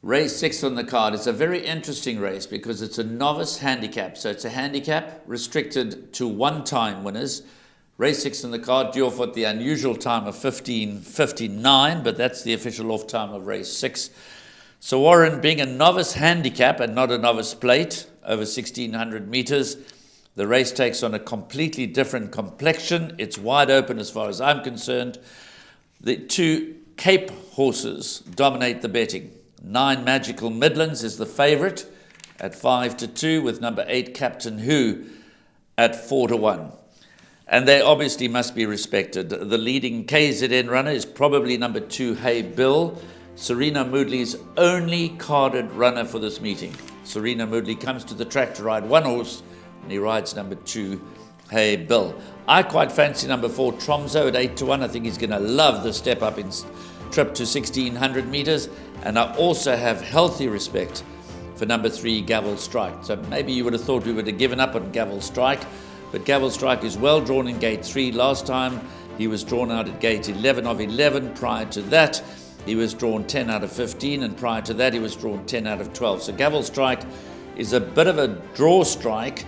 Race 6 on the card. It's a very interesting race because it's a novice handicap. So it's a handicap restricted to one-time winners. Race 6 on the card, due off at the unusual time of 15:59, but that's the official off time of race 6. So Warren, being a novice handicap and not a novice plate, over 1,600 meters, the race takes on a completely different complexion. It's wide open as far as I'm concerned. The two Cape horses dominate the betting. 9 Magical Midlands is the favourite at 5-2, with number 8 Captain Who at 4-1. And they obviously must be respected. The leading KZN runner is probably number 2 Hey Bill, Serena Moodley's only carded runner for this meeting. Serena Moodley comes to the track to ride one horse, and he rides number 2 Hey Bill. I quite fancy number 4 Tromso at 8-1. I think he's going to love the step up in trip to 1,600 meters. And I also have healthy respect for number 3 Gavel Strike. So maybe you would have thought we would have given up on Gavel Strike, but Gavel Strike is well drawn in gate 3. Last time he was drawn out at gate 11 of 11. Prior to that he was drawn 10 out of 15, and prior to that he was drawn 10 out of 12. So Gavel Strike is a bit of a draw strike,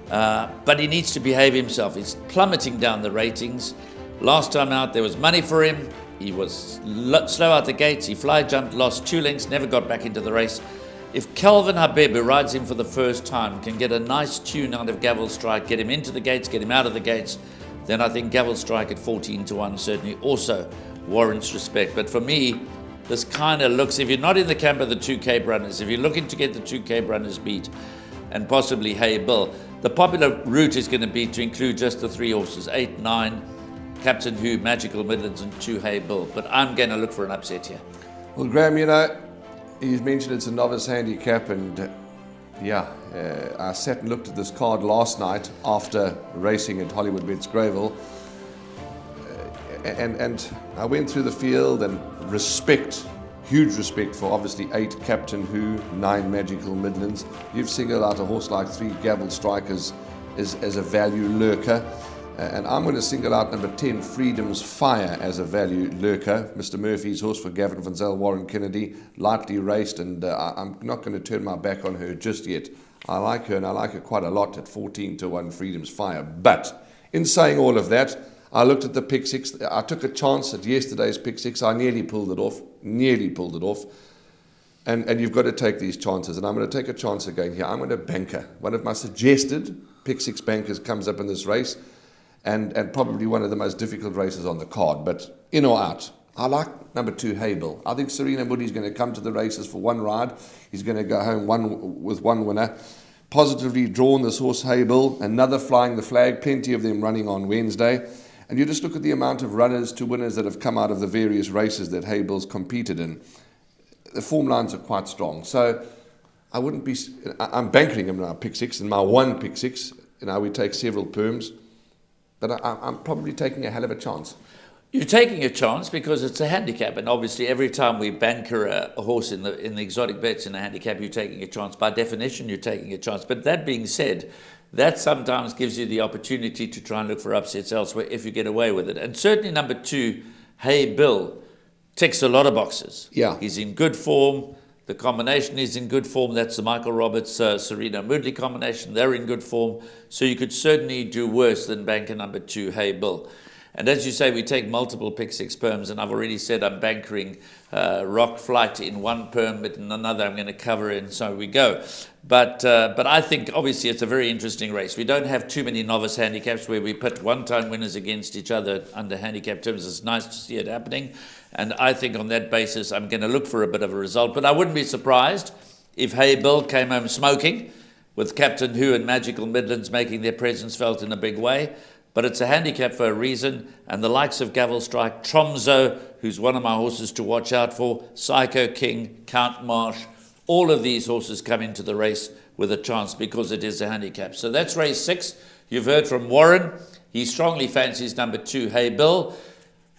but he needs to behave himself. He's plummeting down the ratings. Last time out there was money for him. He was slow out the gates. He fly jumped, lost 2 lengths, never got back into the race. If Calvin Habib, who rides him for the first time, can get a nice tune out of Gavel Strike, get him into the gates, get him out of the gates, then I think Gavel Strike at 14-1 certainly also warrants respect. But for me, this kind of looks, if you're not in the camp of the 2 Cape runners, if you're looking to get the 2 Cape runners beat, and possibly Hey Bill, the popular route is going to be to include just the 3 horses, 8, 9, Captain Who, Magical Midlands, and 2 Hey Bill. But I'm going to look for an upset here. Well, Graham, you mentioned it's a novice handicap, and I sat and looked at this card last night after racing at Hollywood Bets Greyville, and I went through the field and huge respect for obviously 8 Captain Who, 9 Magical Midlands. You've singled out a horse like 3 Gavel Strikers as a value lurker. And I'm going to single out number 10, Freedom's Fire, as a value lurker. Mr. Murphy's horse for Gavin Van Zyl, Warren Kennedy, lightly raced, and I'm not going to turn my back on her just yet. I like her, and I like her quite a lot at 14-1, Freedom's Fire. But in saying all of that, I looked at the pick 6. I took a chance at yesterday's pick 6. I nearly pulled it off. And you've got to take these chances, and I'm going to take a chance again here. I'm going to banker. One of my suggested pick 6 bankers comes up in this race. And probably one of the most difficult races on the card, but in or out. I like number 2, Hey Bill. I think Serena Moodley's going to come to the races for one ride. He's going to go home with one winner. Positively drawn this horse, Hey Bill, another flying the flag, plenty of them running on Wednesday. And you just look at the amount of runners to winners that have come out of the various races that Hey Bill's competed in. The form lines are quite strong. So I'm bankering him now, pick 6, and my one pick 6. We take several perms. But I'm probably taking a hell of a chance. You're taking a chance because it's a handicap, and obviously every time we banker a horse in the exotic bets in a handicap, you're taking a chance. By definition, you're taking a chance. But that being said, that sometimes gives you the opportunity to try and look for upsets elsewhere if you get away with it. And certainly number 2, Hey Bill, ticks a lot of boxes. Yeah, he's in good form. The combination is in good form. That's the Michael Roberts, Serena Moodley combination. They're in good form. So you could certainly do worse than banker number 2, Hey Bill. And as you say, we take multiple pick 6 perms, and I've already said I'm bankering Rock Flight in one perm, but in another I'm going to cover it, and so we go. But I think obviously it's a very interesting race. We don't have too many novice handicaps where we put one-time winners against each other under handicap terms. It's nice to see it happening. And I think on that basis, I'm going to look for a bit of a result. But I wouldn't be surprised if Hey Bill came home smoking, with Captain Who and Magical Midlands making their presence felt in a big way. But it's a handicap for a reason. And the likes of Gavel Strike, Tromso, who's one of my horses to watch out for, Psycho King, Count Marsh, all of these horses come into the race with a chance because it is a handicap. So that's race 6. You've heard from Warren. He strongly fancies number 2, Hey Bill.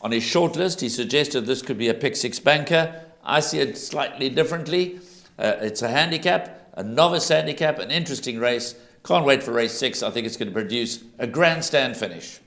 On his shortlist, he suggested this could be a pick 6 banker. I see it slightly differently. It's a handicap, a novice handicap, an interesting race. Can't wait for race 6. I think it's going to produce a grandstand finish.